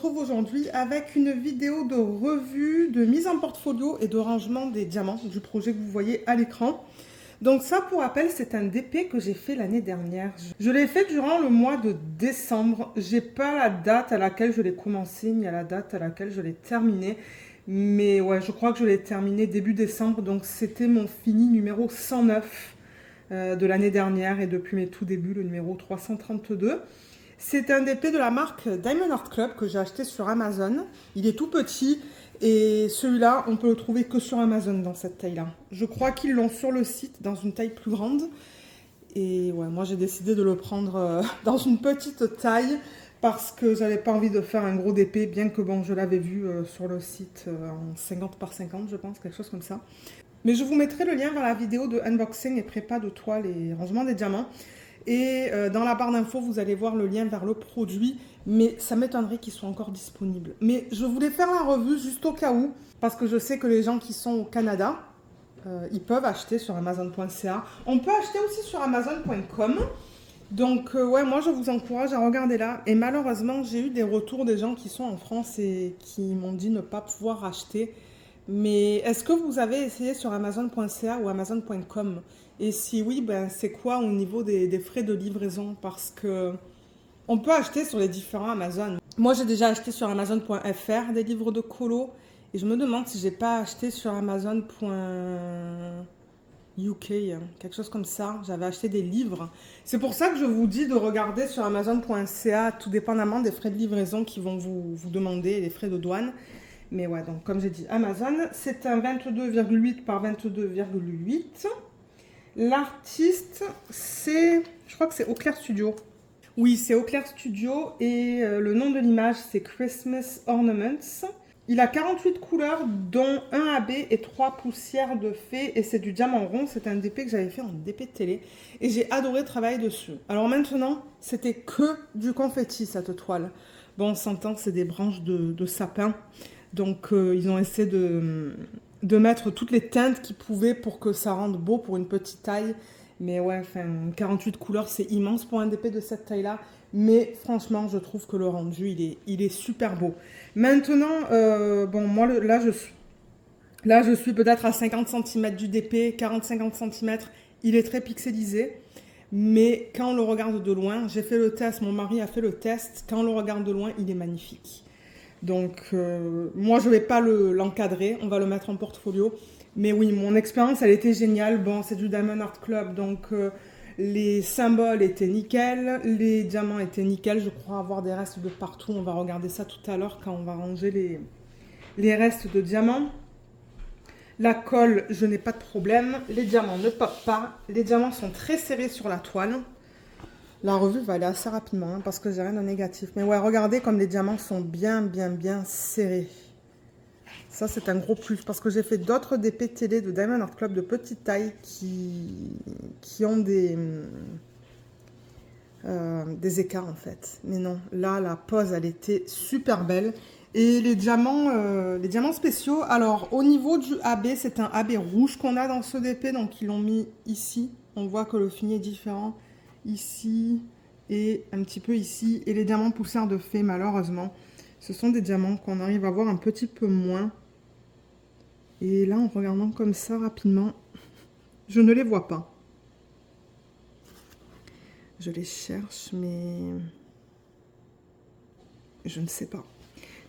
retrouve aujourd'hui avec une vidéo de revue, de mise en portfolio et de rangement des diamants du projet que vous voyez à l'écran. Donc ça, pour rappel, c'est un DP que j'ai fait l'année dernière. Je l'ai fait durant le mois de décembre. J'ai pas la date à laquelle je l'ai commencé, ni à la date à laquelle je l'ai terminé. Mais ouais, je crois que je l'ai terminé début décembre. Donc c'était mon fini numéro 109 de l'année dernière. Et depuis mes tout débuts, le numéro 332. C'est un DP de la marque Diamond Art Club que j'ai acheté sur Amazon. Il est tout petit et celui-là, on peut le trouver que sur Amazon dans cette taille-là. Je crois qu'ils l'ont sur le site dans une taille plus grande. Et ouais, moi j'ai décidé de le prendre dans une petite taille parce que j'avais pas envie de faire un gros DP, bien que bon, je l'avais vu sur le site en 50 par 50, je pense, quelque chose comme ça. Mais je vous mettrai le lien vers la vidéo de unboxing et prépa de toile et rangement des diamants. Et dans la barre d'infos, vous allez voir le lien vers le produit, mais ça m'étonnerait qu'il soit encore disponible. Mais je voulais faire la revue juste au cas où, parce que je sais que les gens qui sont au Canada, ils peuvent acheter sur Amazon.ca. On peut acheter aussi sur Amazon.com. Donc ouais, moi je vous encourage à regarder là. Et malheureusement, j'ai eu des retours des gens qui sont en France et qui m'ont dit ne pas pouvoir acheter. Mais est-ce que vous avez essayé sur Amazon.ca ou Amazon.com? Et si oui, ben c'est quoi au niveau des frais de livraison? Parce que on peut acheter sur les différents Amazon. Moi, j'ai déjà acheté sur Amazon.fr des livres de colo. Et je me demande si j'ai pas acheté sur Amazon.uk, quelque chose comme ça. J'avais acheté des livres. C'est pour ça que je vous dis de regarder sur Amazon.ca, tout dépendamment des frais de livraison qu'ils vont vous demander, les frais de douane. Mais ouais, donc comme j'ai dit, Amazon, c'est un 22,8 par 22,8. L'artiste, c'est, je crois que c'est Auclair Studio. Oui, c'est Auclair Studio et le nom de l'image, c'est Christmas Ornaments. Il a 48 couleurs, dont 1 AB et 3 poussières de fée. Et c'est du diamant rond. C'est un DP que j'avais fait en DP de télé. Et j'ai adoré travailler dessus. Alors maintenant, c'était que du confetti, cette toile. Bon, on s'entend que c'est des branches de sapin. Donc, ils ont essayé de mettre toutes les teintes qu'ils pouvaient pour que ça rende beau pour une petite taille. Mais ouais, enfin, 48 couleurs, c'est immense pour un DP de cette taille-là. Mais franchement, je trouve que le rendu, il est super beau. Maintenant, bon, moi, là, je suis peut-être à 50 cm du DP, 40-50 cm. Il est très pixelisé. Mais quand on le regarde de loin, j'ai fait le test, mon mari a fait le test. Quand on le regarde de loin, il est magnifique. Donc, moi, je ne vais pas l'encadrer. On va le mettre en portfolio. Mais oui, mon expérience, elle était géniale. Bon, c'est du Diamond Art Club. Donc, les symboles étaient nickel. Les diamants étaient nickel. Je crois avoir des restes de partout. On va regarder ça tout à l'heure quand on va ranger les restes de diamants. La colle, je n'ai pas de problème. Les diamants ne popent pas. Les diamants sont très serrés sur la toile. La revue va aller assez rapidement hein, parce que j'ai rien de négatif. Mais ouais, regardez comme les diamants sont bien serrés. Ça, c'est un gros plus parce que j'ai fait d'autres DP télé de Diamond Art Club de petite taille qui ont des écarts en fait. Mais non, là, la pose, elle était super belle. Et les diamants spéciaux, alors au niveau du AB, c'est un AB rouge qu'on a dans ce DP. Donc, ils l'ont mis ici. On voit que le fini est différent. Ici et un petit peu ici. Et les diamants poussières de fée, malheureusement, ce sont des diamants qu'on arrive à voir un petit peu moins. Et là, en regardant comme ça rapidement, je ne les vois pas. Je les cherche, mais je ne sais pas.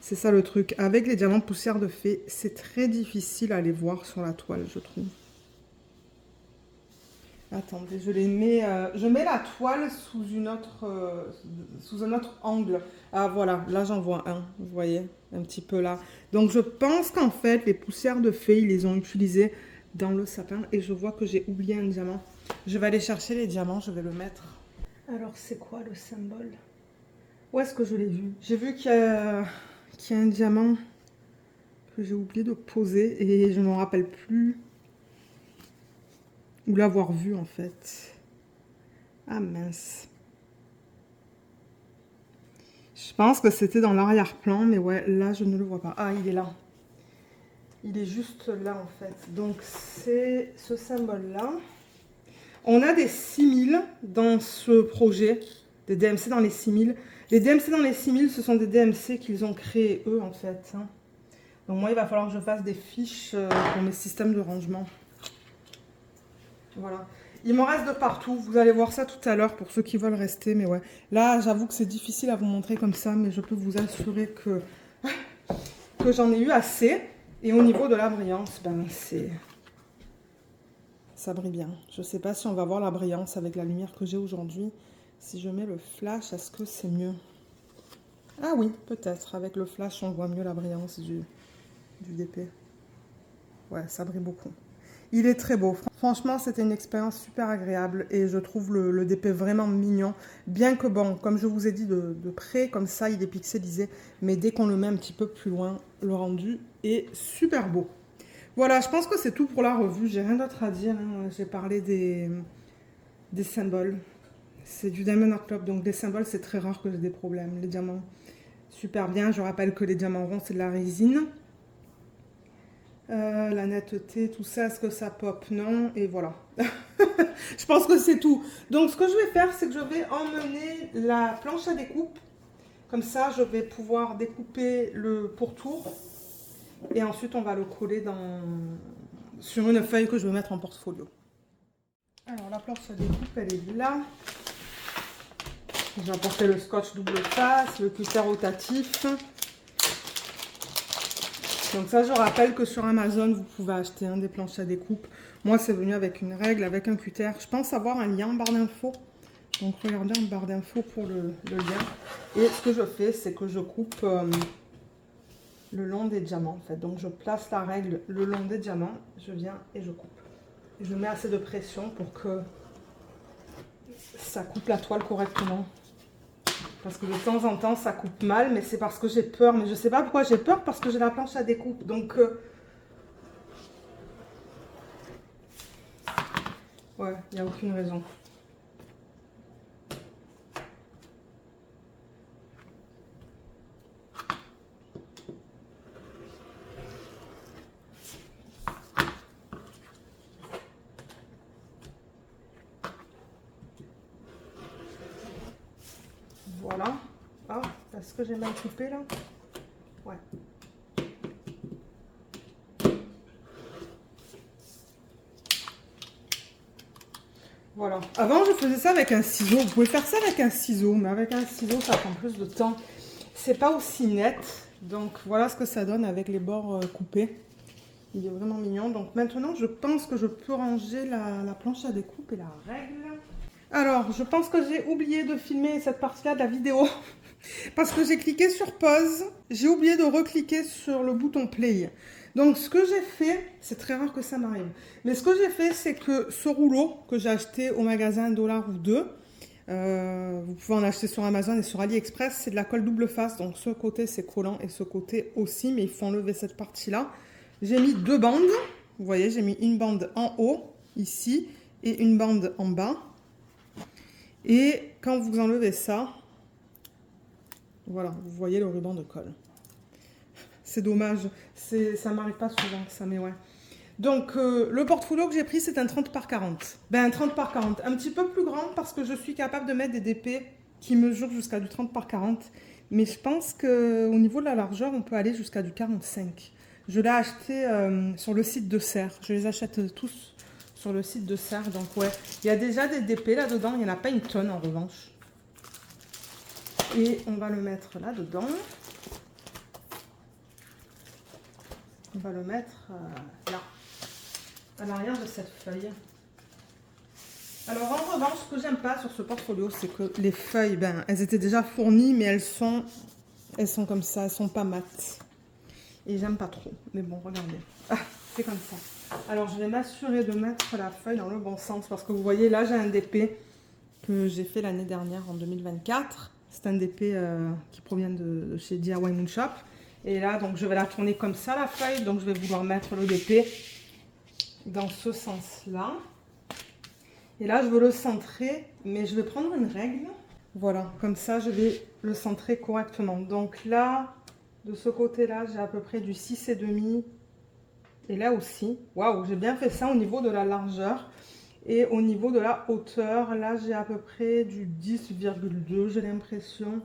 C'est ça le truc. Avec les diamants poussières de fée, c'est très difficile à les voir sur la toile, je trouve. Attendez, je mets la toile sous un autre angle. Ah voilà, là j'en vois un, vous voyez, un petit peu là. Donc je pense qu'en fait, les poussières de fée, ils les ont utilisées dans le sapin. Et je vois que j'ai oublié un diamant. Je vais aller chercher les diamants, je vais le mettre. Alors c'est quoi le symbole? Où est-ce que je l'ai vu? J'ai vu qu'il y a un diamant que j'ai oublié de poser et je ne me rappelle plus. Ou l'avoir vu en fait. Ah mince. Je pense que c'était dans l'arrière-plan, mais ouais, là je ne le vois pas. Ah, il est là. Il est juste là en fait. Donc c'est ce symbole-là. On a des 6000 dans ce projet, des DMC dans les 6000. Les DMC dans les 6000, ce sont des DMC qu'ils ont créés eux en fait. Hein. Donc moi, il va falloir que je fasse des fiches pour mes systèmes de rangement. Voilà. Il me reste de partout. Vous allez voir ça tout à l'heure pour ceux qui veulent rester. Mais ouais, là, j'avoue que c'est difficile à vous montrer comme ça. Mais je peux vous assurer que j'en ai eu assez. Et au niveau de la brillance, ben c'est... Ça brille bien. Je ne sais pas si on va voir la brillance avec la lumière que j'ai aujourd'hui. Si je mets le flash, est-ce que c'est mieux? Ah oui, peut-être. Avec le flash, on voit mieux la brillance du DP. Ouais, ça brille beaucoup. Il est très beau. Franchement, c'était une expérience super agréable et je trouve le DP vraiment mignon. Bien que bon, comme je vous ai dit de près, comme ça, il est pixelisé. Mais dès qu'on le met un petit peu plus loin, le rendu est super beau. Voilà, je pense que c'est tout pour la revue. J'ai rien d'autre à dire. Hein. J'ai parlé des symboles. C'est du Diamond Art Club, donc des symboles, c'est très rare que j'ai des problèmes. Les diamants, super bien. Je rappelle que les diamants ronds, c'est de la résine. La netteté, tout ça, est-ce que ça pop? Non, et voilà. Je pense que c'est tout. Donc, ce que je vais faire, c'est que je vais emmener la planche à découpe. Comme ça, je vais pouvoir découper le pourtour. Et ensuite, on va le coller sur une feuille que je vais mettre en portfolio. Alors, la planche à découpe, elle est là. J'ai apporté le scotch double face, le cutter rotatif. Donc ça, je rappelle que sur Amazon, vous pouvez acheter des planches à découpe. Moi, c'est venu avec une règle, avec un cutter. Je pense avoir un lien en barre d'infos. Donc, regardez en barre d'infos pour le lien. Et ce que je fais, c'est que je coupe le long des diamants, en fait. Donc, je place la règle le long des diamants. Je viens et je coupe. Et je mets assez de pression pour que ça coupe la toile correctement. Parce que de temps en temps, ça coupe mal, mais c'est parce que j'ai peur. Mais je ne sais pas pourquoi j'ai peur, parce que j'ai la planche à découpe. Donc, ouais, il n'y a aucune raison. Voilà. Ah, est-ce que j'ai mal coupé là? Ouais. Voilà. Avant, je faisais ça avec un ciseau. Vous pouvez faire ça avec un ciseau, mais avec un ciseau, ça prend plus de temps. C'est pas aussi net. Donc, voilà ce que ça donne avec les bords coupés. Il est vraiment mignon. Donc, maintenant, je pense que je peux ranger la planche à découpe et la règle. Alors, je pense que j'ai oublié de filmer cette partie-là de la vidéo. Parce que j'ai cliqué sur pause. J'ai oublié de recliquer sur le bouton play. Donc, ce que j'ai fait, c'est très rare que ça m'arrive. Mais ce que j'ai fait, c'est que ce rouleau que j'ai acheté au magasin $1 ou 2, vous pouvez en acheter sur Amazon et sur AliExpress, c'est de la colle double face. Donc, ce côté, c'est collant et ce côté aussi, mais il faut enlever cette partie-là. J'ai mis 2 bandes. Vous voyez, j'ai mis une bande en haut, ici, et une bande en bas. Et quand vous enlevez ça, voilà, vous voyez le ruban de colle. C'est dommage, ça m'arrive pas souvent ça, mais ouais. Donc, le portfolio que j'ai pris, c'est un 30 par 40. Ben, un 30 par 40, un petit peu plus grand parce que je suis capable de mettre des DP qui mesurent jusqu'à du 30 par 40. Mais je pense qu'au niveau de la largeur, on peut aller jusqu'à du 45. Je l'ai acheté sur le site de Serre. Je les achète tous sur le site de Serre. Donc, ouais, il y a déjà des DP là-dedans. Il n'y en a pas une tonne en revanche. Et on va le mettre là-dedans. On va le mettre là, à l'arrière de cette feuille. Alors en revanche, ce que j'aime pas sur ce portfolio, c'est que les feuilles, ben, elles étaient déjà fournies, mais elles sont comme ça, elles sont pas mates. Et j'aime pas trop. Mais bon, regardez. Ah, c'est comme ça. Alors je vais m'assurer de mettre la feuille dans le bon sens, parce que vous voyez, là j'ai un DP que j'ai fait l'année dernière, en 2024. C'est un DP qui provient de chez DIY Moon Shop. Et là, donc, je vais la tourner comme ça, la feuille. Donc, je vais vouloir mettre le DP dans ce sens-là. Et là, je veux le centrer, mais je vais prendre une règle. Voilà, comme ça, je vais le centrer correctement. Donc là, de ce côté-là, j'ai à peu près du 6,5. Et là aussi, waouh, j'ai bien fait ça au niveau de la largeur. Et au niveau de la hauteur, là, j'ai à peu près du 10,2, j'ai l'impression.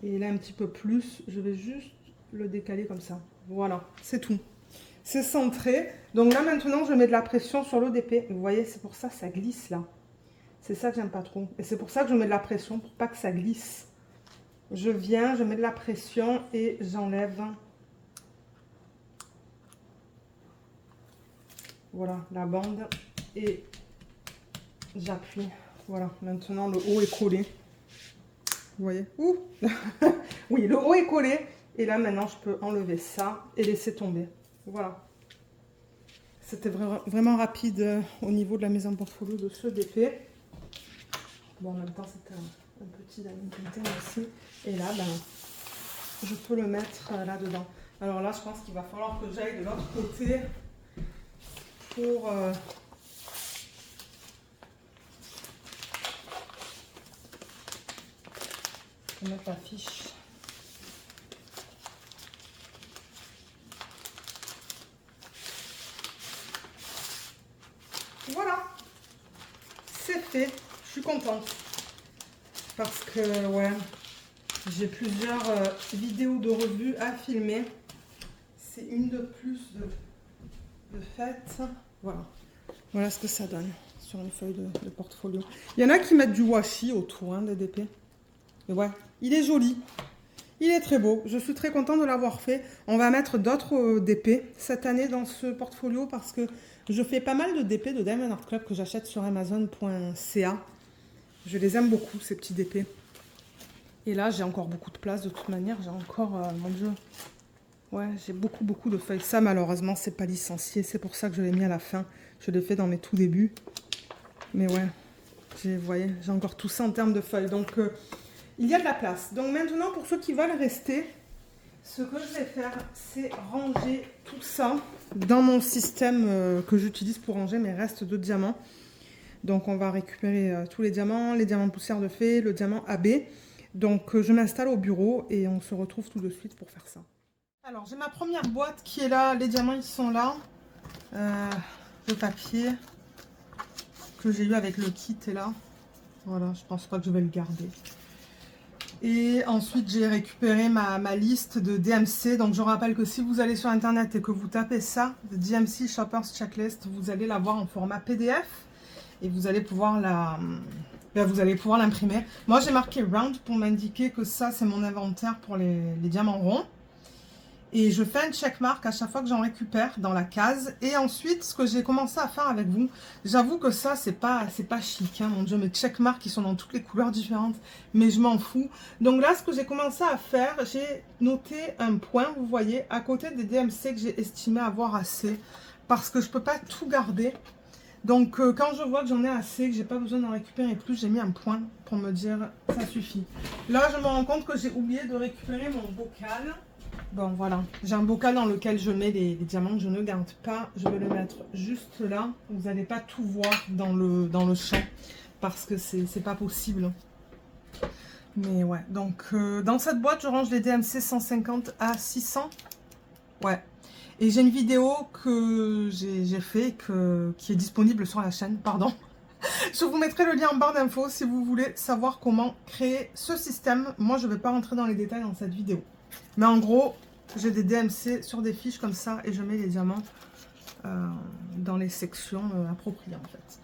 Et là un petit peu plus, je vais juste le décaler comme ça. Voilà, c'est tout. C'est centré. Donc là maintenant je mets de la pression sur l'ODP. Vous voyez, c'est pour ça que ça glisse là. C'est ça que j'aime pas trop. Et c'est pour ça que je mets de la pression, pour pas que ça glisse. Je viens, je mets de la pression et j'enlève. Voilà, la bande. Et j'appuie. Voilà, maintenant le haut est collé. Vous voyez? Ouh. Oui, le haut est collé. Et là, maintenant, je peux enlever ça et laisser tomber. Voilà. C'était vraiment rapide au niveau de la mise en portfolio de ce DP. Bon, en même temps, c'était un petit container aussi. Et là, ben, je peux le mettre là-dedans. Alors là, je pense qu'il va falloir que j'aille de l'autre côté pour... mettre la fiche. Voilà, c'est fait. Je suis contente parce que ouais, j'ai plusieurs vidéos de revue à filmer. C'est une de plus de fête. Voilà, voilà ce que ça donne sur une feuille de portfolio. Il y en a qui mettent du washi autour des DP. Et ouais, il est joli. Il est très beau. Je suis très contente de l'avoir fait. On va mettre d'autres DP cette année dans ce portfolio parce que je fais pas mal de DP de Diamond Art Club que j'achète sur Amazon.ca. Je les aime beaucoup, ces petits DP. Et là, j'ai encore beaucoup de place de toute manière. J'ai encore, mon Dieu, ouais, j'ai beaucoup de feuilles. Ça, malheureusement, c'est pas licencié. C'est pour ça que je l'ai mis à la fin. Je l'ai fait dans mes tout débuts. Mais ouais, vous voyez, j'ai encore tout ça en termes de feuilles. Donc, il y a de la place. Donc maintenant, pour ceux qui veulent rester, ce que je vais faire, c'est ranger tout ça dans mon système que j'utilise pour ranger mes restes de diamants. Donc on va récupérer tous les diamants poussière de fée, le diamant AB. Donc je m'installe au bureau et on se retrouve tout de suite pour faire ça. Alors j'ai ma première boîte qui est là, les diamants ils sont là. Le papier que j'ai eu avec le kit est là. Voilà, je pense pas que je vais le garder. Et ensuite, j'ai récupéré ma liste de DMC. Donc, je rappelle que si vous allez sur Internet et que vous tapez ça, de DMC Shoppers Checklist, vous allez l'avoir en format PDF et vous allez pouvoir l'imprimer. Moi, j'ai marqué Round pour m'indiquer que ça, c'est mon inventaire pour les diamants ronds. Et je fais un checkmark à chaque fois que j'en récupère dans la case. Et ensuite, ce que j'ai commencé à faire avec vous, j'avoue que ça, c'est pas chic, hein, mon Dieu. Mes checkmarks, ils sont dans toutes les couleurs différentes, mais je m'en fous. Donc là, ce que j'ai commencé à faire, j'ai noté un point, vous voyez, à côté des DMC que j'ai estimé avoir assez. Parce que je peux pas tout garder. Donc, quand je vois que j'en ai assez, que j'ai pas besoin d'en récupérer plus, j'ai mis un point pour me dire, ça suffit. Là, je me rends compte que j'ai oublié de récupérer mon bocal. Bon, voilà, j'ai un bocal dans lequel je mets les diamants que je ne garde pas. Je vais le mettre juste là. Vous n'allez pas tout voir dans le champ parce que c'est pas possible. Mais ouais, donc dans cette boîte, je range les DMC 150 à 600. Ouais. Et j'ai une vidéo que j'ai fait qui est disponible sur la chaîne, pardon. Je vous mettrai le lien en barre d'infos si vous voulez savoir comment créer ce système. Moi, je ne vais pas rentrer dans les détails dans cette vidéo. Mais en gros, j'ai des DMC sur des fiches comme ça et je mets les diamants dans les sections appropriées en fait.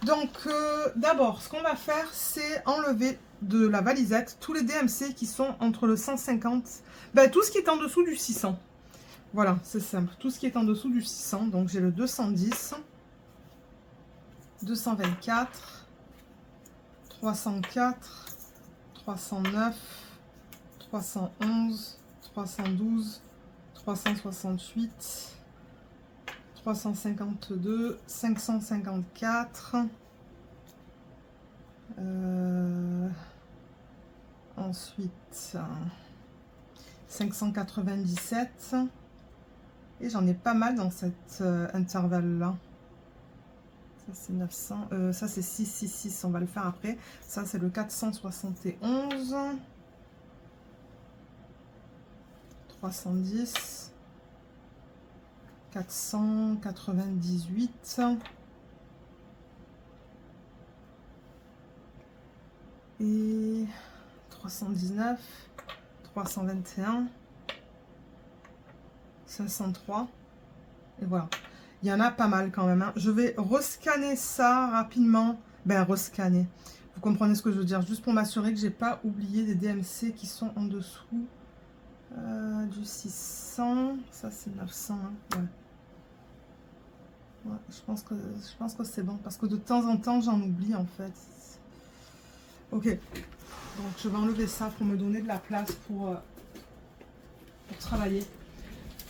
Donc d'abord, ce qu'on va faire, c'est enlever de la valisette tous les DMC qui sont entre le 150, tout ce qui est en dessous du 600. Voilà, c'est simple. Tout ce qui est en dessous du 600. Donc j'ai le 210, 224, 304, 309, 311, 312, 368, 352, 554, ensuite 597, et j'en ai pas mal dans cet intervalle-là. Ça c'est 900, ça c'est 666, on va le faire après. Ça c'est le 471. 310, 498 et 319, 321, 503, et voilà. Il y en a pas mal quand même, hein. Je vais rescanner ça rapidement. Ben, rescanner. Vous comprenez ce que je veux dire? Juste pour m'assurer que j'ai pas oublié des DMC qui sont en dessous. Du 600. Ça, c'est 900. Hein. Ouais. Ouais, je pense que c'est bon. Parce que de temps en temps, j'en oublie en fait. Ok. Donc, je vais enlever ça pour me donner de la place pour travailler.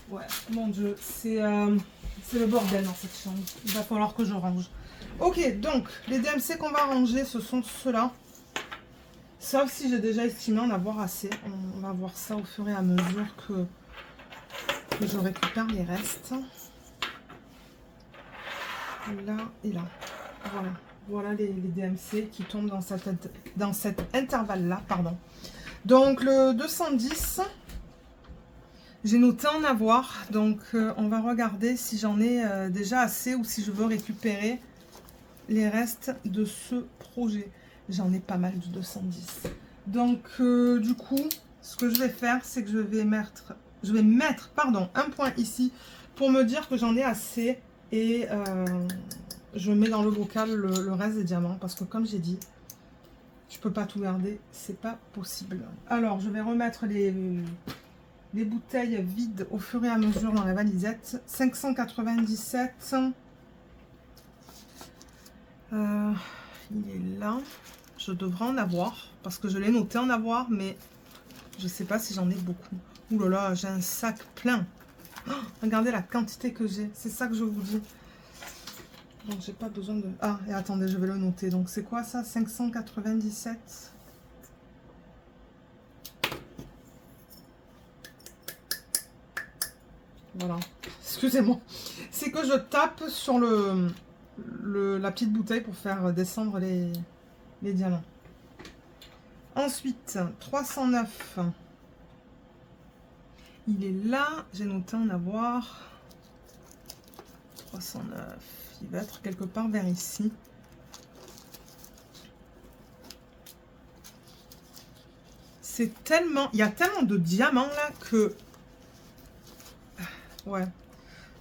Ouais, mon Dieu, c'est le bordel dans cette chambre. Il va falloir que je range. Ok, donc, les DMC qu'on va ranger, ce sont ceux-là. Sauf si j'ai déjà estimé en avoir assez. On va voir ça au fur et à mesure que je récupère les restes. Là et là. Voilà. Voilà les DMC qui tombent dans cet intervalle-là. Pardon. Donc, le 210... J'ai noté en avoir, donc on va regarder si j'en ai déjà assez ou si je veux récupérer les restes de ce projet. J'en ai pas mal du 210. Donc du coup, ce que je vais faire, c'est que je vais mettre un point ici pour me dire que j'en ai assez et je mets dans le bocal le reste des diamants parce que comme j'ai dit, je peux pas tout garder, c'est pas possible. Alors je vais remettre les bouteilles vides au fur et à mesure dans la valisette. 597. Il est là. Je devrais en avoir. Parce que je l'ai noté en avoir. Mais je ne sais pas si j'en ai beaucoup. Ouh là là, j'ai un sac plein. Oh, regardez la quantité que j'ai. C'est ça que je vous dis. Donc j'ai pas besoin de... Ah, et attendez, je vais le noter. Donc c'est quoi ça? 597. Voilà, excusez-moi. C'est que je tape sur la petite bouteille pour faire descendre les diamants. Ensuite, 309. Il est là. J'ai noté en avoir. 309. Il va être quelque part vers ici. C'est tellement... Il y a tellement de diamants là que... Ouais.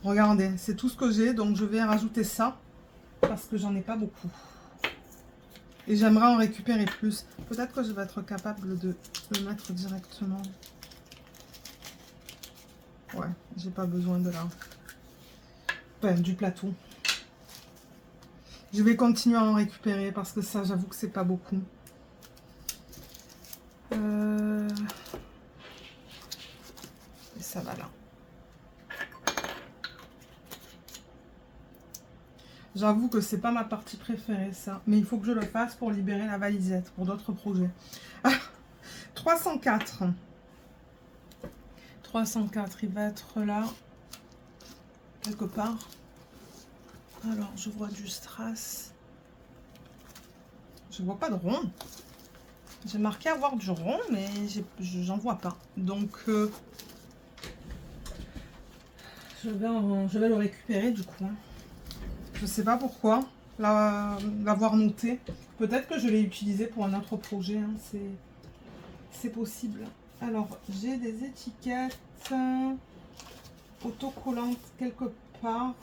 Regardez, c'est tout ce que j'ai. Donc, je vais rajouter ça. Parce que j'en ai pas beaucoup. Et j'aimerais en récupérer plus. Peut-être que je vais être capable de le mettre directement. Ouais, j'ai pas besoin de là. Enfin, du plateau. Je vais continuer à en récupérer parce que ça, j'avoue que c'est pas beaucoup. Et ça va là. J'avoue que c'est pas ma partie préférée, ça. Mais il faut que je le fasse pour libérer la valisette, pour d'autres projets. Ah, 304. 304, il va être là, quelque part. Alors, je vois du strass. Je vois pas de rond. J'ai marqué avoir du rond, mais j'en vois pas. Donc, je vais le récupérer du coup. Je sais pas pourquoi l'avoir noté. Peut-être que je l'ai utilisé pour un autre projet. Hein. C'est possible. Alors, j'ai des étiquettes autocollantes quelque part.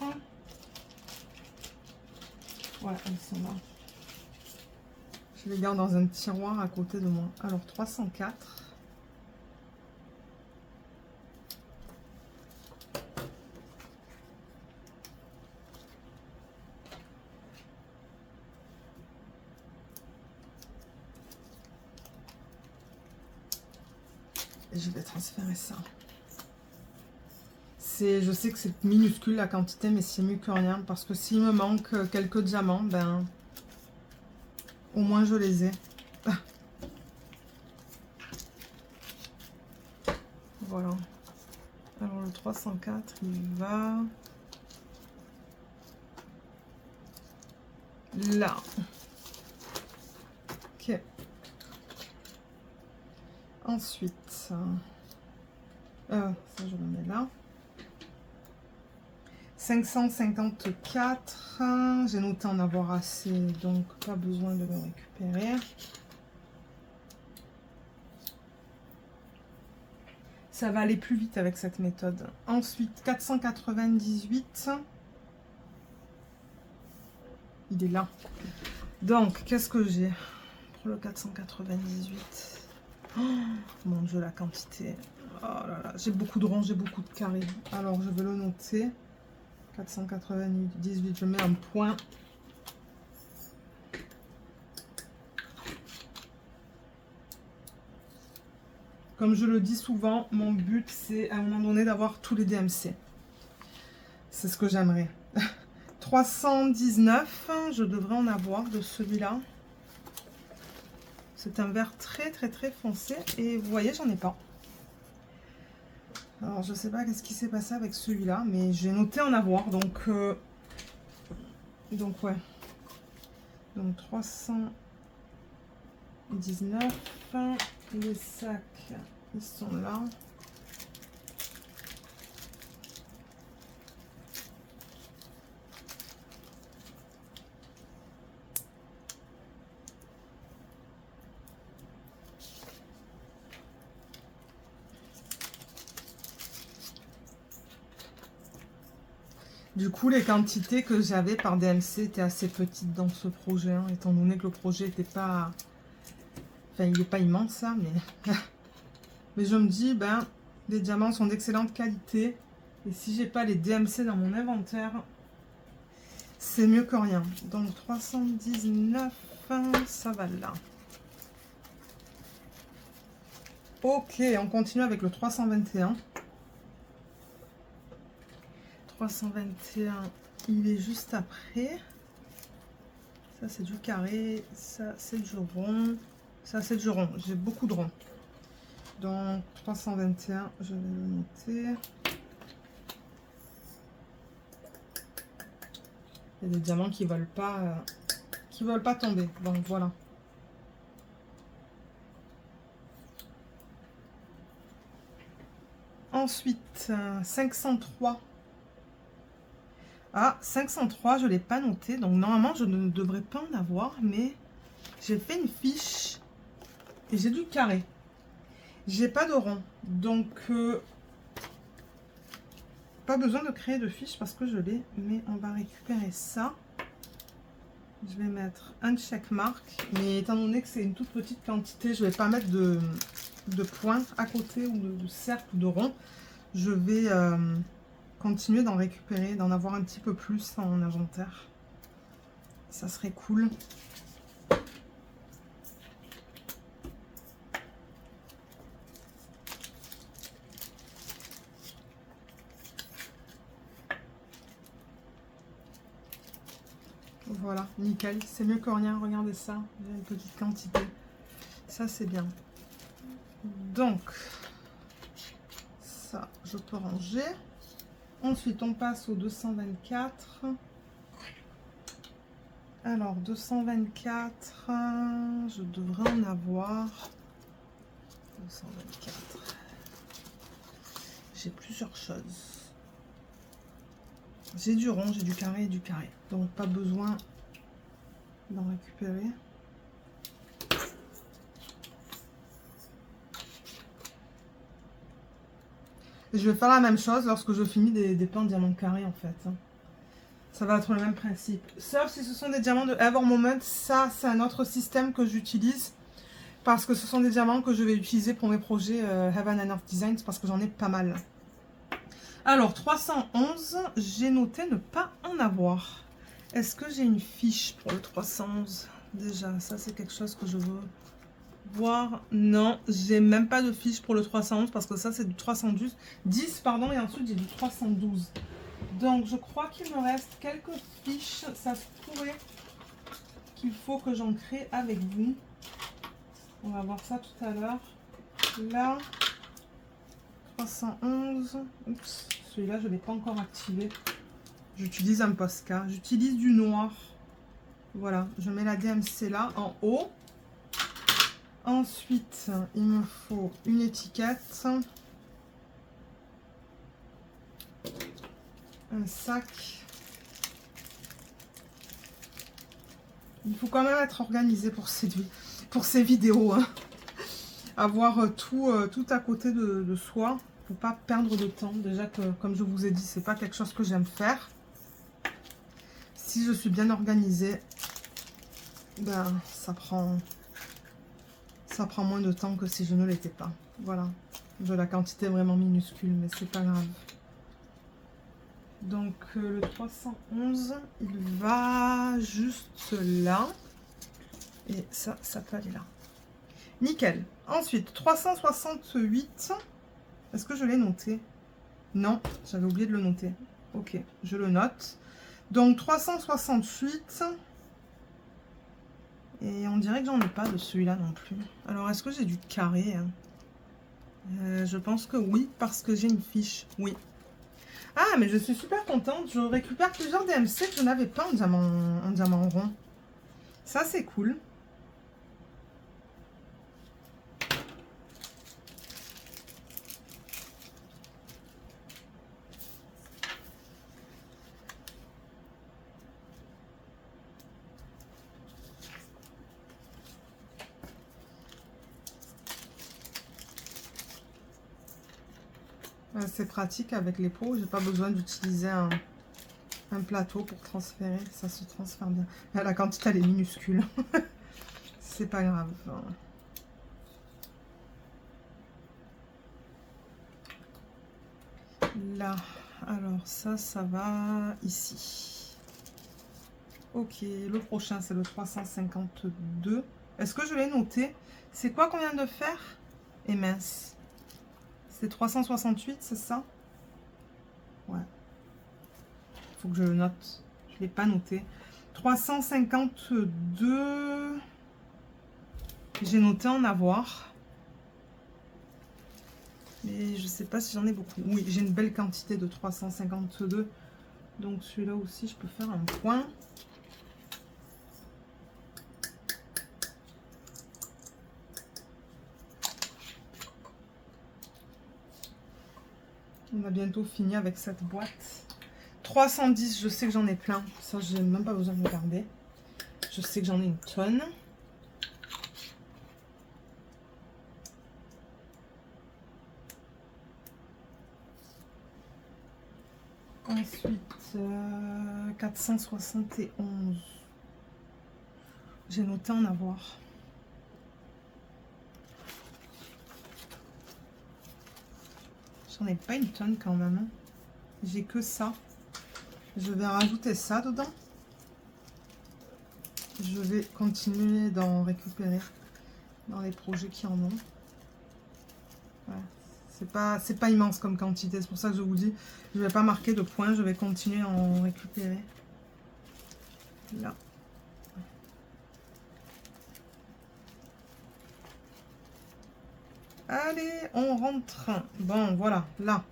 Ouais, elles sont là. Je les garde dans un tiroir à côté de moi. Alors, 304. Et je vais transférer ça. Je sais que c'est minuscule la quantité, mais c'est mieux que rien. Parce que s'il me manque quelques diamants, ben... Au moins je les ai. Ah. Voilà. Alors le 304, il va... Là. Ok. Ensuite... ça je le mets là. 554. J'ai noté en avoir assez, donc pas besoin de le récupérer. Ça va aller plus vite avec cette méthode. Ensuite, 498. Il est là. Donc, qu'est-ce que j'ai pour le 498? Oh, mon Dieu, la quantité. Oh là là, j'ai beaucoup de ronds, j'ai beaucoup de carrés. Alors, je vais le noter. 498, je mets un point. Comme je le dis souvent, mon but, c'est à un moment donné d'avoir tous les DMC. C'est ce que j'aimerais. 319, je devrais en avoir de celui-là. C'est un vert très foncé et vous voyez, j'en ai pas. Alors, je sais pas qu'est-ce qui s'est passé avec celui-là, mais j'ai noté en avoir, donc ouais. Donc 319, les sacs, ils sont là. Du coup, les quantités que j'avais par DMC étaient assez petites dans ce projet, hein, étant donné que le projet n'était pas... Enfin, il n'est pas immense, ça, mais... mais je me dis, ben, les diamants sont d'excellente qualité. Et si j'ai pas les DMC dans mon inventaire, c'est mieux que rien. Donc, 319, ça va là. Ok, on continue avec le 321. 321, il est juste après. Ça, c'est du carré. Ça, c'est du rond. Ça, c'est du rond. J'ai beaucoup de ronds. Donc, 321, je vais le noter. Il y a des diamants qui veulent pas tomber. Donc, voilà. Ensuite, 503. Ah, 503, je ne l'ai pas noté. Donc, normalement, je ne devrais pas en avoir. Mais j'ai fait une fiche et j'ai du carré. J'ai pas de rond. Donc, pas besoin de créer de fiche parce que je l'ai. Mais on va récupérer ça. Je vais mettre un checkmark. Mais étant donné que c'est une toute petite quantité, je ne vais pas mettre de points à côté ou de cercle ou de rond. Je vais... continuer d'en récupérer, d'en avoir un petit peu plus en inventaire. Ça serait cool. Voilà, nickel. C'est mieux que rien. Regardez ça. J'ai une petite quantité. Ça, c'est bien. Donc, ça, je peux ranger. Ensuite, on passe au 224. Alors, 224, je devrais en avoir. 224. J'ai plusieurs choses. J'ai du rond, j'ai du carré et du carré. Donc, pas besoin d'en récupérer. Je vais faire la même chose lorsque je finis des pains de diamants carrés en fait. Ça va être le même principe. Sauf si ce sont des diamants de Ever Moment, ça c'est un autre système que j'utilise. Parce que ce sont des diamants que je vais utiliser pour mes projets Heaven and Earth Designs parce que j'en ai pas mal. Alors 311, j'ai noté ne pas en avoir. Est-ce que j'ai une fiche pour le 311? Déjà, ça c'est quelque chose que je veux voir. Non, j'ai même pas de fiche pour le 311 parce que ça c'est du 310 pardon, et ensuite j'ai du 312. Donc je crois qu'il me reste quelques fiches. Ça se pourrait qu'il faut que j'en crée avec vous. On va voir ça tout à l'heure. Là, 311. Oups, celui-là je ne l'ai pas encore activé. J'utilise un Posca. J'utilise du noir. Voilà, je mets la DMC là en haut. Ensuite, il me faut une étiquette, un sac. Il faut quand même être organisé pour ces vidéos. Hein. Avoir tout à côté de soi. faut pas perdre de temps. Déjà que, comme je vous ai dit, c'est pas quelque chose que j'aime faire. Si je suis bien organisée, ben, ça prend moins de temps que si je ne l'étais pas. Voilà. La quantité est vraiment minuscule, mais c'est pas grave. Donc le 311, il va juste là. Et ça peut aller là. Nickel. Ensuite, 368. Est-ce que je l'ai noté? Non, j'avais oublié de le noter. Ok, je le note. Donc 368. Et on dirait que j'en ai pas de celui-là non plus. Alors, est-ce que j'ai du carré, hein? Je pense que oui, parce que j'ai une fiche. Oui. Ah, mais je suis super contente. Je récupère plusieurs DMC que je n'avais pas en diamant rond. Ça, c'est cool. C'est pratique avec les pots. J'ai pas besoin d'utiliser un plateau pour transférer. Ça se transfère bien. La quantité, elle est minuscule. C'est pas grave. Là. Alors, ça va ici. Ok. Le prochain, c'est le 352. Est-ce que je l'ai noté? C'est quoi qu'on vient de faire? Et mince. C'est 368, c'est ça? Ouais. Faut que je le note. Je ne l'ai pas noté. 352. J'ai noté en avoir. Mais je ne sais pas si j'en ai beaucoup. Oui, j'ai une belle quantité de 352. Donc celui-là aussi, je peux faire un point. On a bientôt fini avec cette boîte. 310, je sais que j'en ai plein. Ça, je n'ai même pas besoin de regarder. Je sais que j'en ai une tonne. Ensuite, 471. J'ai noté en avoir. J'en ai pas une tonne quand même. Hein. J'ai que ça. Je vais rajouter ça dedans. Je vais continuer d'en récupérer dans les projets qui en ont. Ouais. C'est pas immense comme quantité. C'est pour ça que je vous dis, je ne vais pas marquer de points. Je vais continuer à en récupérer. Là. Allez, on rentre. Bon, voilà, là.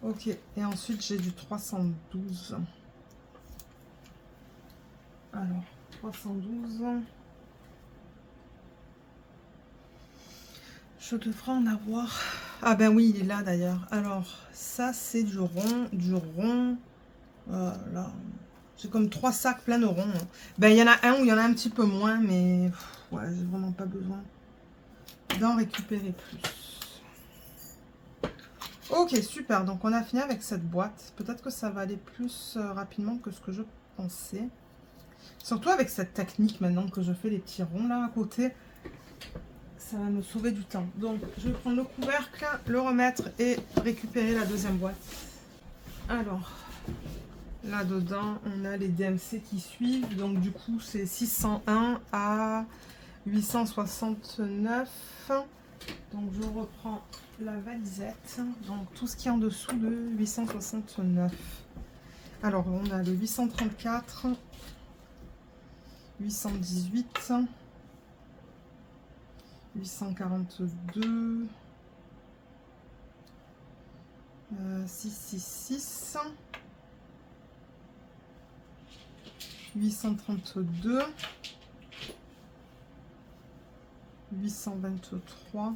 Ok, et ensuite j'ai du 312. Alors, 312. Je devrais en avoir. Ah ben oui, il est là d'ailleurs. Alors, ça c'est du rond, Là, j'ai comme 3 sacs pleins de ronds. Ben il y en a un où il y en a un petit peu moins, mais ouais, j'ai vraiment pas besoin d'en récupérer plus. Ok, super. Donc, on a fini avec cette boîte. Peut-être que ça va aller plus rapidement que ce que je pensais. Surtout avec cette technique maintenant que je fais les petits ronds là à côté. Ça va me sauver du temps. Donc, je vais prendre le couvercle, le remettre et récupérer la deuxième boîte. Alors, là-dedans, on a les DMC qui suivent. Donc, du coup, c'est 601 à 869. Donc, je reprends la valisette. Donc, tout ce qui est en dessous de 869. Alors, on a le 834, 818, 842, 666, 832, 823,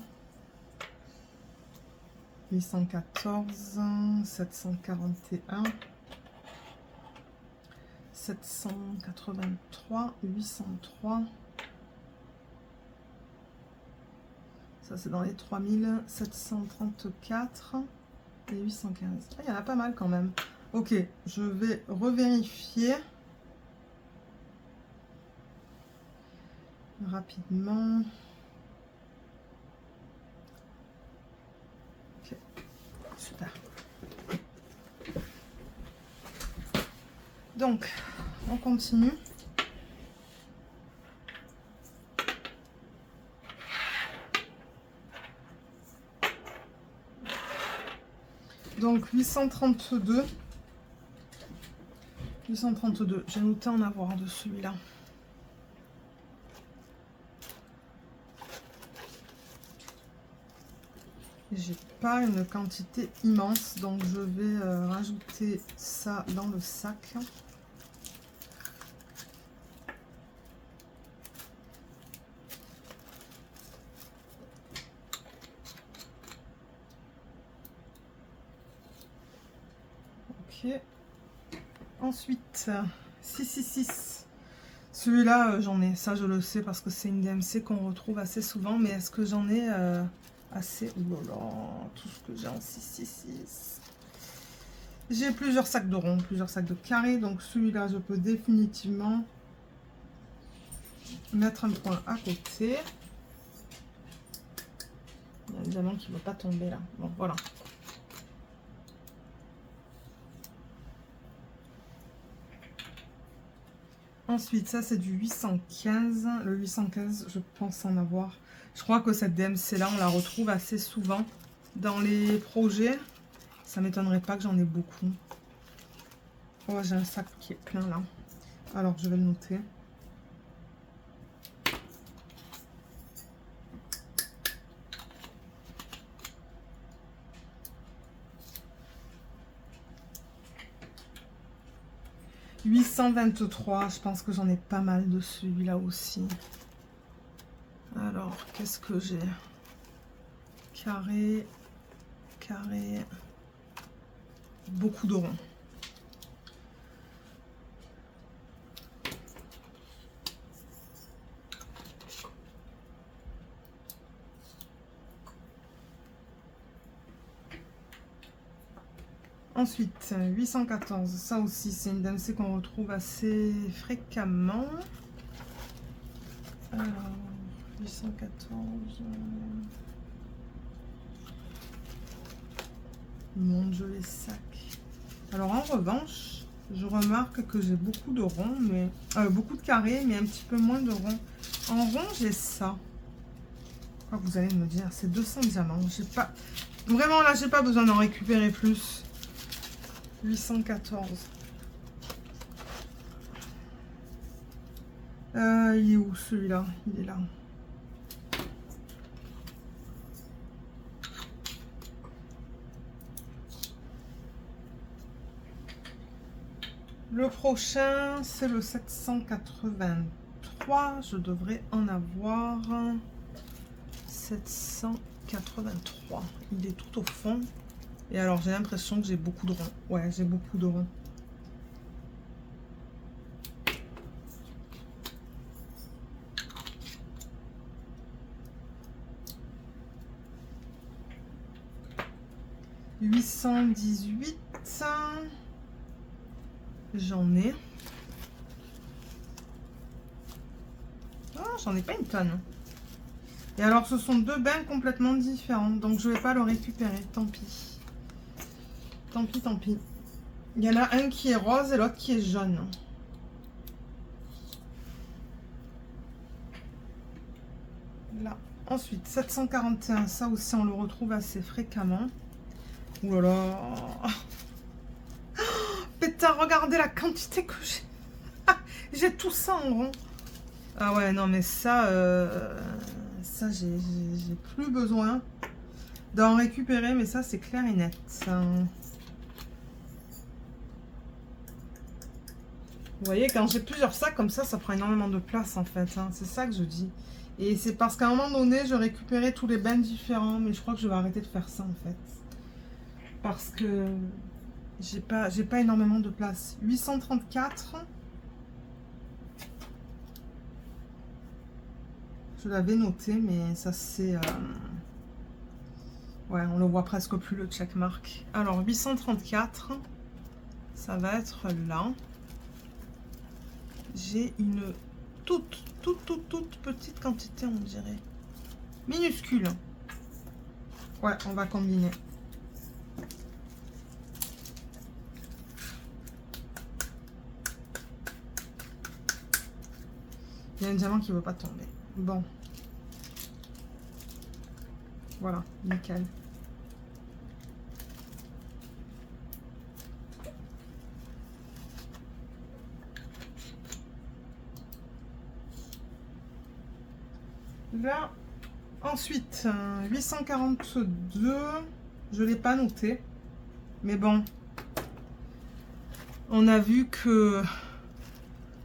814, 741, 783, 803, Ça, c'est dans les 3734 et 815. Ah, il y en a pas mal quand même. Ok, je vais revérifier rapidement. Ok, super. Donc, on continue. Donc 832. 832. J'ai noté en avoir de celui-là. J'ai pas une quantité immense, donc je vais rajouter ça dans le sac. Ok. Ensuite, 666. Celui-là, j'en ai. Ça, je le sais parce que c'est une DMC qu'on retrouve assez souvent. Mais est-ce que j'en ai assez? Oh là là, tout ce que j'ai en 666. J'ai plusieurs sacs de ronds, plusieurs sacs de carrés. Donc celui-là, je peux définitivement mettre un point à côté. Il y a un diamant qui ne va pas tomber là. Bon, voilà. Ensuite, ça c'est du 815. Le 815, je pense en avoir. Je crois que cette DMC là, on la retrouve assez souvent dans les projets. Ça m'étonnerait pas que j'en ai beaucoup. Oh, j'ai un sac qui est plein là. Alors, je vais le noter. « 823, je pense que j'en ai pas mal de celui-là aussi. Alors, qu'est-ce que j'ai? Carré, carré, beaucoup de ronds. Ensuite, 814, ça aussi, c'est une DMC qu'on retrouve assez fréquemment. Alors, 814... Mon Dieu, les sacs. Alors, en revanche, je remarque que j'ai beaucoup de ronds, mais beaucoup de carrés, mais un petit peu moins de ronds. En rond, j'ai ça. Quoi, vous allez me dire, c'est 200 diamants. J'ai pas... Vraiment, là, j'ai pas besoin d'en récupérer plus. 814. Il est où celui-là? Il est là. Le prochain, c'est le 783. Je devrais en avoir 783. Il est tout au fond. Et alors, j'ai l'impression que j'ai beaucoup de ronds. Ouais, j'ai beaucoup de ronds. « 818. J'en ai. Oh, j'en ai pas une tonne. Et alors, ce sont deux bains complètement différents. Donc, je vais pas le récupérer. Tant pis. Tant pis, tant pis. Il y en a un qui est rose et l'autre qui est jaune. Là. Ensuite, 741. Ça aussi, on le retrouve assez fréquemment. Ouh là là. Oh, pétard, regardez la quantité que j'ai. J'ai tout ça en rond. Ah ouais, non, mais ça, ça j'ai plus besoin d'en récupérer. Mais ça, c'est clair et net. Vous voyez, quand j'ai plusieurs sacs comme ça prend énormément de place en fait. Hein. C'est ça que je dis. Et c'est parce qu'à un moment donné, je récupérais tous les bains différents. Mais je crois que je vais arrêter de faire ça en fait. Parce que j'ai pas énormément de place. 834. Je l'avais noté, mais ça c'est... Ouais, on le voit presque plus le checkmark. Alors 834, ça va être là. J'ai une toute petite quantité, on dirait. Minuscule. Ouais, on va combiner. Il y a un diamant qui ne veut pas tomber. Bon. Voilà, nickel. Là, ensuite, 842, je ne l'ai pas noté. Mais bon, on a vu que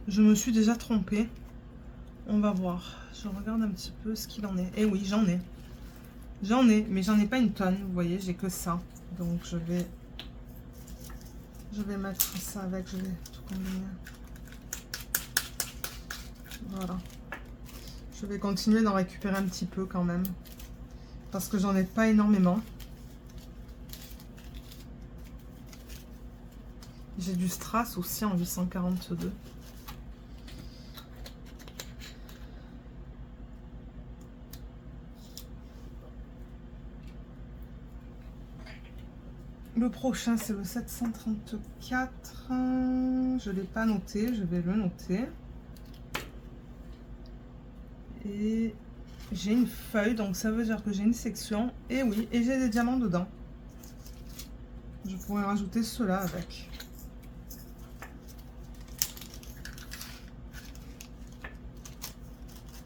je me suis déjà trompée. On va voir. Je regarde un petit peu ce qu'il en est. Eh oui, j'en ai. J'en ai, mais j'en ai pas une tonne. Vous voyez, j'ai que ça. Donc je vais mettre ça avec. Je vais tout combiner. Voilà. Je vais continuer d'en récupérer un petit peu quand même. Parce que j'en ai pas énormément. J'ai du strass aussi en 842. Le prochain, c'est le 734. Je ne l'ai pas noté, je vais le noter. Et j'ai une feuille, donc ça veut dire que j'ai une section. Et oui, et j'ai des diamants dedans. Je pourrais rajouter cela avec.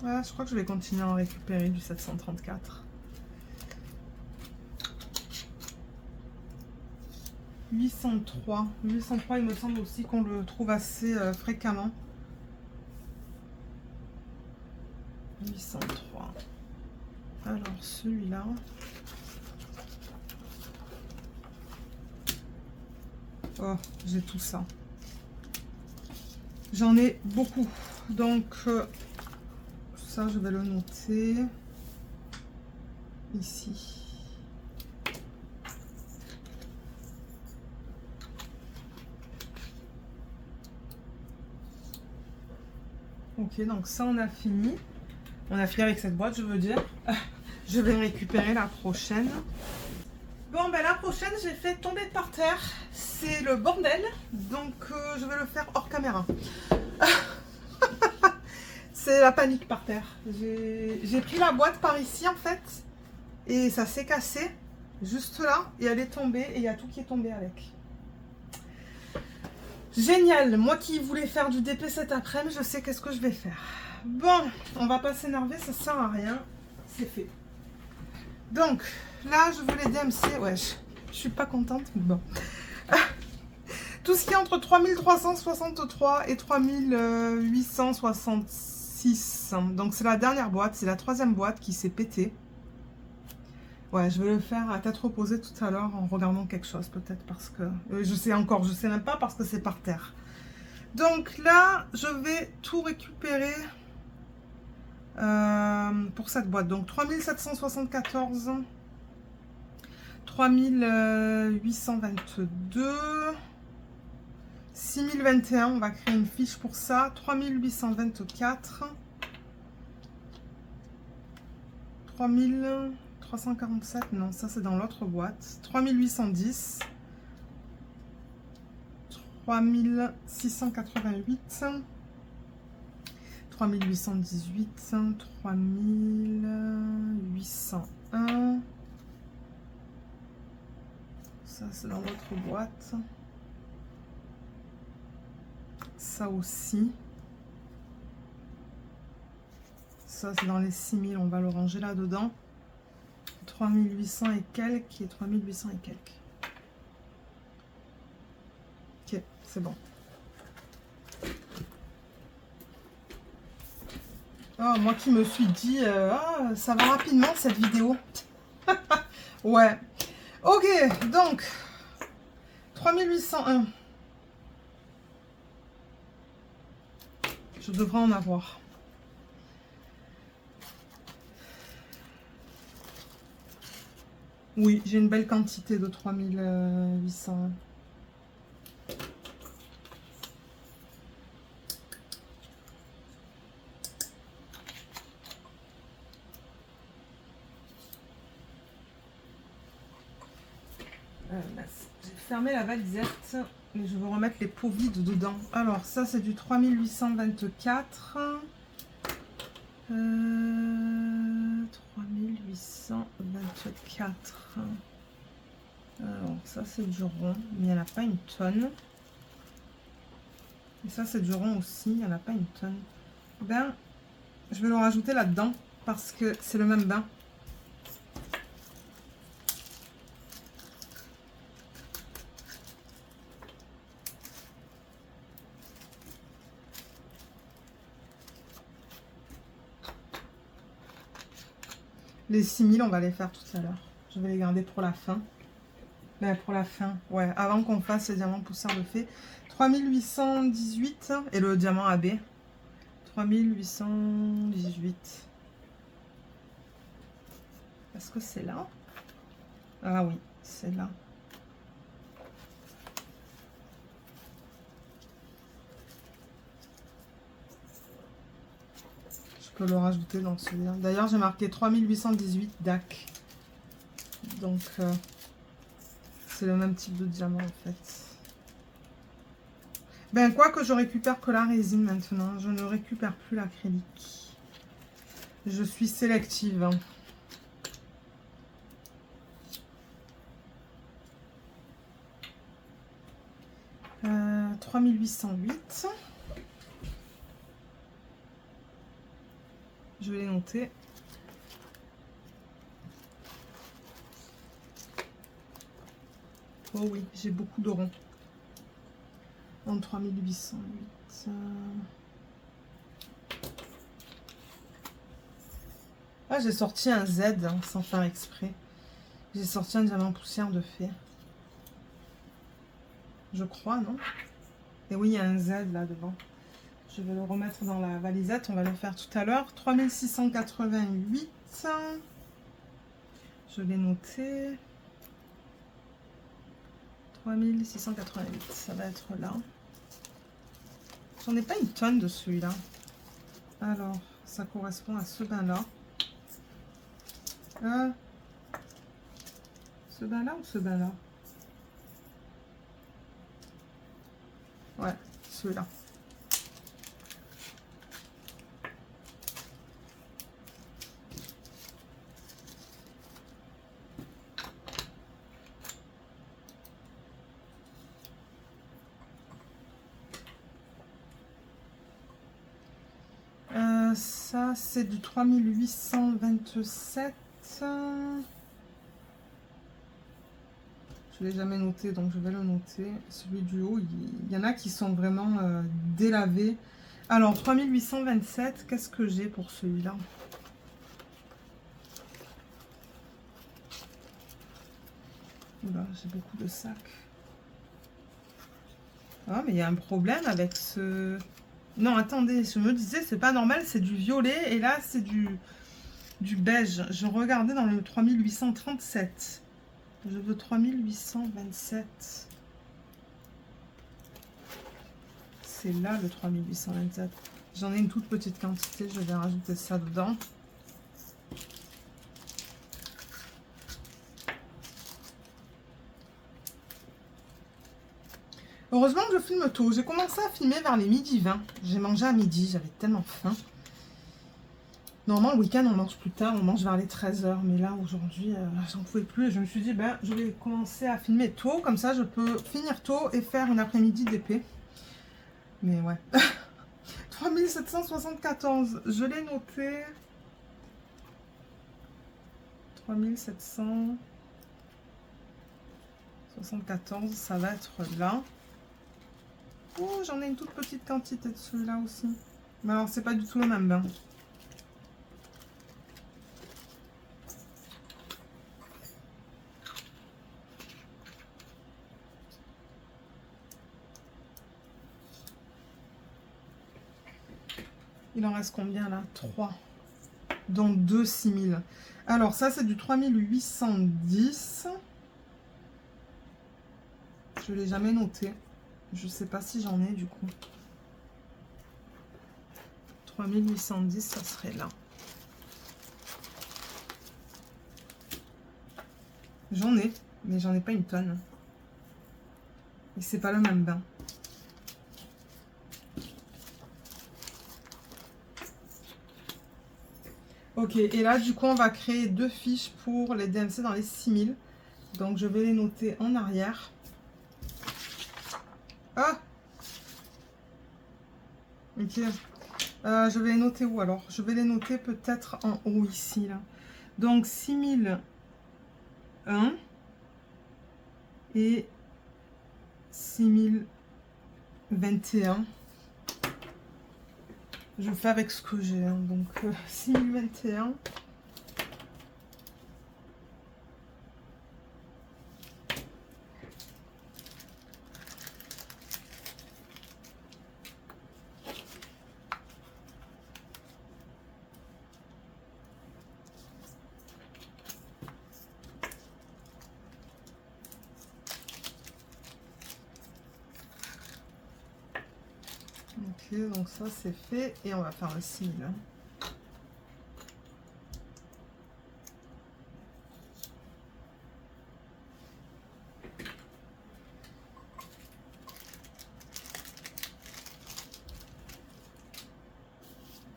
Voilà, je crois que je vais continuer à en récupérer du 734. 803. 803, il me semble aussi qu'on le trouve assez fréquemment. 803. Alors, celui-là. Oh, j'ai tout ça. J'en ai beaucoup. Donc, ça, je vais le noter ici. Ok, donc ça, on a fini. On a fini avec cette boîte, je veux dire. Je vais récupérer la prochaine. Bon, ben la prochaine, j'ai fait tomber par terre. C'est le bordel. Donc, je vais le faire hors caméra. C'est la panique par terre. J'ai pris la boîte par ici, en fait. Et ça s'est cassé. Juste là. Et elle est tombée. Et il y a tout qui est tombé avec. Génial. Moi qui voulais faire du DP cet après-midi, je sais qu'est-ce que je vais faire. Bon, on va pas s'énerver. Ça sert à rien. C'est fait. Donc, là, je veux les DMC. Ouais, je suis pas contente. Mais bon. Tout ce qui est entre 3363 et 3866. Donc, c'est la dernière boîte. C'est la troisième boîte qui s'est pétée. Ouais, je vais le faire à tête reposée tout à l'heure en regardant quelque chose. Peut-être parce que... je sais même pas parce que c'est par terre. Donc là, je vais tout récupérer pour cette boîte. Donc 3774, 3822, 6021, on va créer une fiche pour ça, 3824, 3347, non, ça c'est dans l'autre boîte, 3810, 3688, 3818, 3801, ça c'est dans l'autre boîte, ça aussi, ça c'est dans les 6000, on va le ranger là dedans, 3800 et quelques et 3800 et quelques. Ok, c'est bon. Oh, moi qui me suis dit, ça va rapidement cette vidéo. Ouais. Ok, donc, 3801. Je devrais en avoir. Oui, j'ai une belle quantité de 3800. J'ai fermé la valisette, mais je veux remettre les pots vides dedans. Alors, ça, c'est du 3824. 3824. Alors, ça, c'est du rond, mais il n'y en a pas une tonne. Et ça, c'est du rond aussi, il n'y en a pas une tonne. Ben, je vais le rajouter là-dedans, parce que c'est le même bain. Les 6000, on va les faire tout à l'heure. Je vais les garder pour la fin. Ben, pour la fin, ouais, avant qu'on fasse les diamants poussière de fée. 3818 et le diamant AB. 3818. Est-ce que c'est là? Ah oui, c'est là. Je peux le rajouter dans celui-là. D'ailleurs, j'ai marqué 3818 DAC. Donc, c'est le même type de diamant en fait. Ben, quoi que je récupère que la résine maintenant. Je ne récupère plus l'acrylique. Je suis sélective. 3808. Je vais les noter. Oh oui, j'ai beaucoup de ronds. En 3808. Ah, j'ai sorti un Z hein, sans faire exprès. J'ai sorti un diamant poussière de fée. Je crois, non? Et oui, il y a un Z là devant. Je vais le remettre dans la valisette. On va le faire tout à l'heure. 3688. Je l'ai noté. 3688. Ça va être là. J'en ai pas une tonne de celui-là. Alors, ça correspond à ce bain-là. Ce bain-là ou ce bain-là? Ouais, celui-là. Ça, c'est du 3827. Je ne l'ai jamais noté, donc je vais le noter. Celui du haut, il y en a qui sont vraiment délavés. Alors, 3827, qu'est-ce que j'ai pour celui-là? Oula, j'ai beaucoup de sacs. Ah, mais il y a un problème avec ce... Non, attendez, je me disais, c'est pas normal, c'est du violet, et là, c'est du beige. Je regardais dans le 3837. Je veux 3827. C'est là le 3827. J'en ai une toute petite quantité, je vais rajouter ça dedans. Heureusement que je filme tôt. J'ai commencé à filmer vers les midi 20. J'ai mangé à midi, j'avais tellement faim. Normalement, le week-end, on mange plus tard, on mange vers les 13h. Mais là, aujourd'hui, j'en pouvais plus. Et je me suis dit, ben, je vais commencer à filmer tôt. Comme ça, je peux finir tôt et faire une après-midi d'épée. Mais ouais. 3774. Je l'ai noté. 3774. Ça va être là. Oh, j'en ai une toute petite quantité de celui-là aussi. Mais alors, c'est pas du tout le même bain. Il en reste combien là? 3. dont 2 6000. Alors ça c'est du 3810. Je ne l'ai jamais noté. Je ne sais pas si j'en ai du coup. 3810, ça serait là. J'en ai, mais j'en ai pas une tonne. Et c'est pas le même bain. Ok, et là du coup on va créer 2 fiches pour les DMC dans les 6000. Donc je vais les noter en arrière. Ah! Ok. Je vais les noter où alors? Je vais les noter peut-être en haut ici là. Donc 6001 et 6021. Je fais avec ce que j'ai. Hein. Donc 6021. Ok, donc ça c'est fait et on va faire le 6000.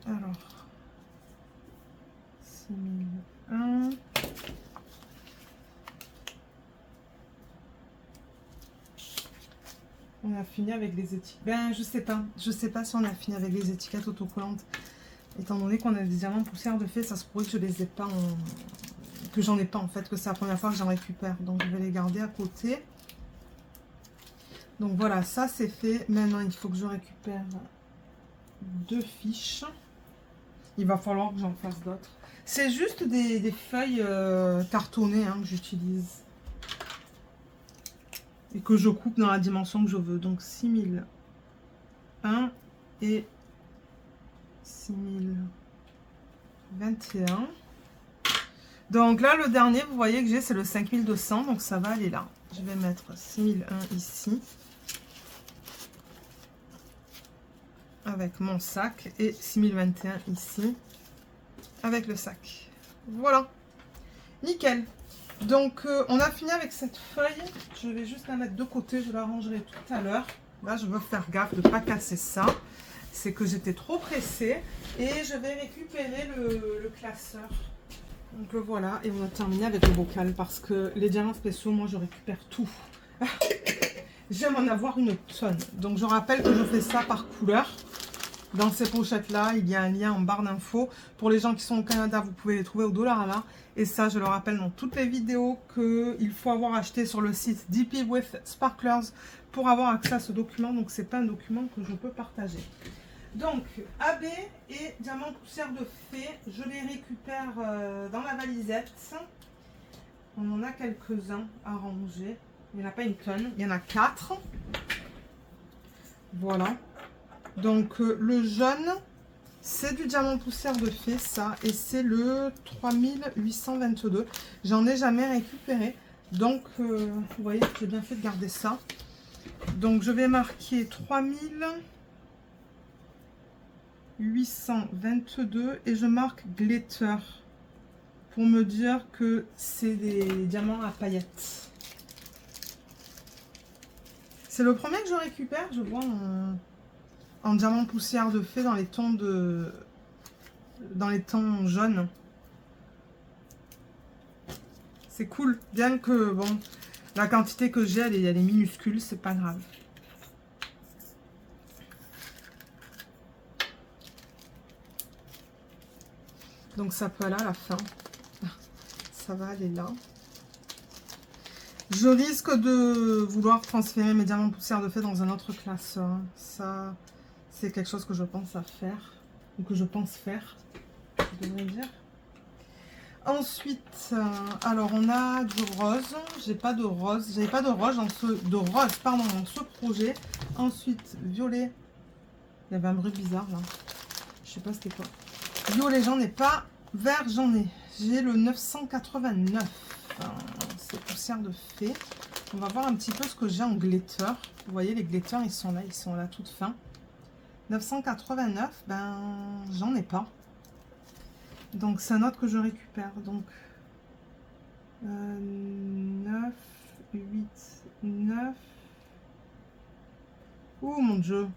Alors, 6001. On a fini avec les étiquettes. Ben, je sais pas. Je sais pas si on a fini avec les étiquettes autocollantes. Étant donné qu'on a des diamants poussière de fée, ça se pourrait que je les ai pas en... que j'en ai pas en fait, que c'est la première fois que j'en récupère. Donc je vais les garder à côté. Donc voilà, ça c'est fait. Maintenant, il faut que je récupère 2 fiches. Il va falloir que j'en fasse d'autres. C'est juste des feuilles cartonnées hein, que j'utilise. Et que je coupe dans la dimension que je veux. Donc 6001 et 6021. Donc là, le dernier, vous voyez que j'ai, c'est le 5200. Donc ça va aller là. Je vais mettre 6001 ici. Avec mon sac. Et 6021 ici. Avec le sac. Voilà. Nickel. Donc, on a fini avec cette feuille. Je vais juste la mettre de côté. Je la rangerai tout à l'heure. Là, je veux faire gaffe de ne pas casser ça. C'est que j'étais trop pressée. Et je vais récupérer le classeur. Donc, le voilà. Et on a terminé avec le bocal. Parce que les diamants spéciaux, moi, je récupère tout. J'aime en avoir une tonne. Donc, je rappelle que je fais ça par couleur. Dans ces pochettes-là, il y a un lien en barre d'infos. Pour les gens qui sont au Canada, vous pouvez les trouver au Dollarama. Et ça, je le rappelle dans toutes les vidéos qu'il faut avoir acheté sur le site DP with Sparklers pour avoir accès à ce document. Donc, c'est pas un document que je peux partager. Donc, AB et diamants poussière de fée, je les récupère dans la valisette. On en a quelques-uns à ranger. Il n'y en a pas une tonne, il y en a 4. Voilà. Donc le jaune, c'est du diamant poussière de fée, ça. Et c'est le 3822. J'en ai jamais récupéré. Donc, vous voyez, j'ai bien fait de garder ça. Donc, je vais marquer 3822 et je marque glitter pour me dire que c'est des diamants à paillettes. C'est le premier que je récupère, je vois en diamant poussière de fée dans les tons jaunes. C'est cool, bien que bon, la quantité que j'ai, elle est minuscule, c'est pas grave. Donc ça peut aller à la fin. Ça va aller là. Je risque de vouloir transférer mes diamants poussière de fée dans un autre classeur. Ça, c'est quelque chose que je pense à faire. Ou que je pense faire, je devrais dire. Ensuite, alors on a du rose. J'ai pas de rose. J'avais pas de rose dans ce projet. Ensuite, violet. Il y avait un bruit bizarre là. Je sais pas c'était quoi. Violet, j'en ai pas. vert, j'en ai. J'ai le 989. C'est poussière de fée. On va voir un petit peu ce que j'ai en glitter. Vous voyez, les glitters, ils sont là toute fin. 989, ben, j'en ai pas. Donc, c'est un autre que je récupère. Donc, 9, 8, 9. Oh mon Dieu.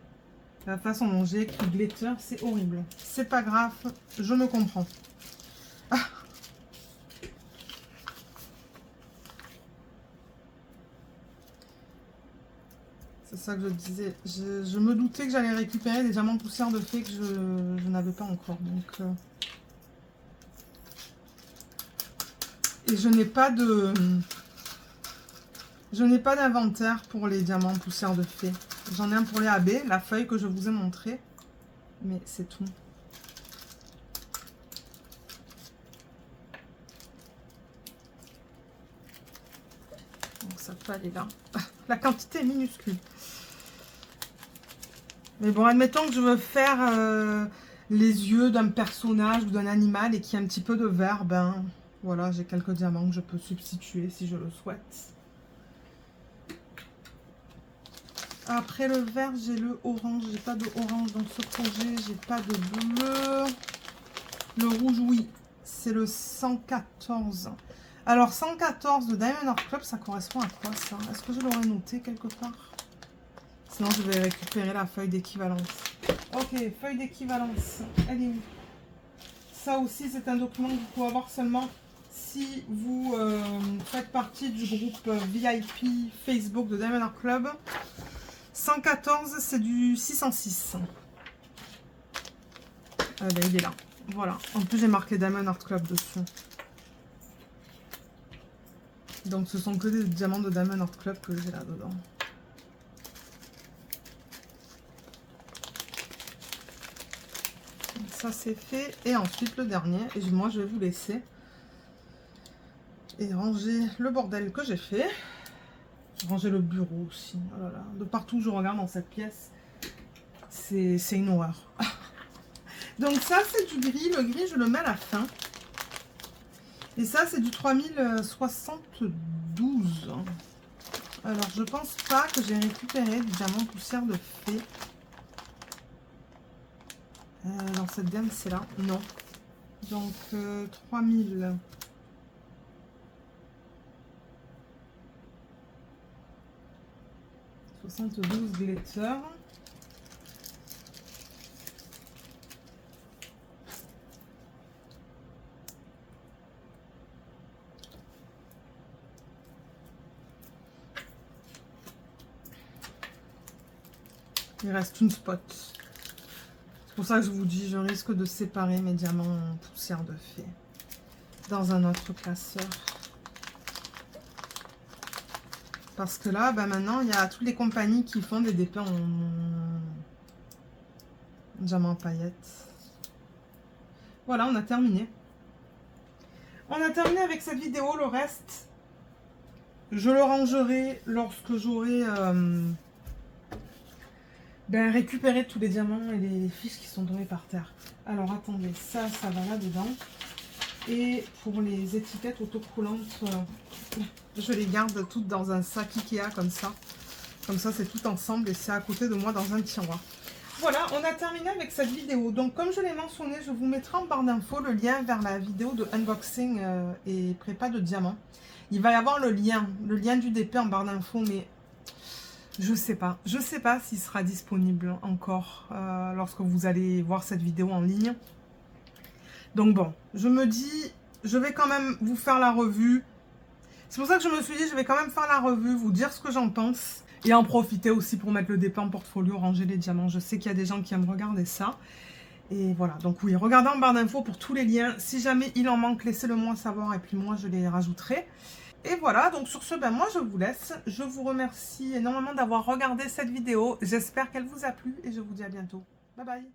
La façon dont j'ai écrit glitter, c'est horrible. C'est pas grave, je me comprends. Ah. C'est ça que je disais. Je me doutais que j'allais récupérer des diamants poussière de fée que je n'avais pas encore. Donc, et je n'ai pas d'inventaire pour les diamants poussière de fée. J'en ai un pour les AB, la feuille que je vous ai montrée. Mais c'est tout. Donc ça peut aller là. La quantité est minuscule. Mais bon, admettons que je veux faire les yeux d'un personnage ou d'un animal et qu'il y a un petit peu de vert. Ben voilà, j'ai quelques diamants que je peux substituer si je le souhaite. Après le vert, j'ai le orange. J'ai pas de orange dans ce projet. J'ai pas de bleu. Le rouge, oui. C'est le 114. Alors, 114 de Diamond Art Club, ça correspond à quoi, ça? Est-ce que je l'aurais noté quelque part? Sinon, je vais récupérer la feuille d'équivalence. Ok, feuille d'équivalence. Elle est où? Ça aussi, c'est un document que vous pouvez avoir seulement si vous faites partie du groupe VIP Facebook de Diamond Art Club. 114, c'est du 606. Ben, il est là. Voilà. En plus, j'ai marqué Diamond Art Club dessus. Donc, ce sont que des diamants de Diamond Art Club que j'ai là-dedans. Ça, c'est fait. Et ensuite, le dernier. Et moi, je vais vous laisser. Et ranger le bordel que j'ai fait. Ranger le bureau aussi. Oh là là. De partout où je regarde dans cette pièce, c'est une horreur. Donc ça, c'est du gris. Le gris, je le mets à la fin. Et ça, c'est du 3072. Alors, je pense pas que j'ai récupéré du diamant poussière de fée. Dans cette gamme, c'est là. Non. Donc, 3000. « 72 glitter. » Il reste une spot. C'est pour ça que je vous dis, je risque de séparer mes diamants en poussière de fée dans un autre classeur. Parce que là, bah maintenant, il y a toutes les compagnies qui font des dépôts en diamants paillettes. Voilà, on a terminé. On a terminé avec cette vidéo. Le reste, je le rangerai lorsque j'aurai récupéré tous les diamants et les fiches qui sont tombées par terre. Alors, attendez, ça va là-dedans. Et pour les étiquettes autocollantes, je les garde toutes dans un sac Ikea comme ça. Comme ça, c'est tout ensemble et c'est à côté de moi dans un tiroir. Voilà, on a terminé avec cette vidéo. Donc, comme je l'ai mentionné, je vous mettrai en barre d'infos le lien vers la vidéo de unboxing et prépa de diamants. Il va y avoir le lien du DP en barre d'infos, mais je sais pas. Je sais pas s'il sera disponible encore lorsque vous allez voir cette vidéo en ligne. Donc bon, je me dis, je vais quand même vous faire la revue. C'est pour ça que je me suis dit, je vais quand même faire la revue, vous dire ce que j'en pense. Et en profiter aussi pour mettre le dépôt en portfolio, ranger les diamants. Je sais qu'il y a des gens qui aiment regarder ça. Et voilà, donc oui, regardez en barre d'infos pour tous les liens. Si jamais il en manque, laissez-le moi savoir et puis moi je les rajouterai. Et voilà, donc sur ce, moi je vous laisse. Je vous remercie énormément d'avoir regardé cette vidéo. J'espère qu'elle vous a plu et je vous dis à bientôt. Bye bye.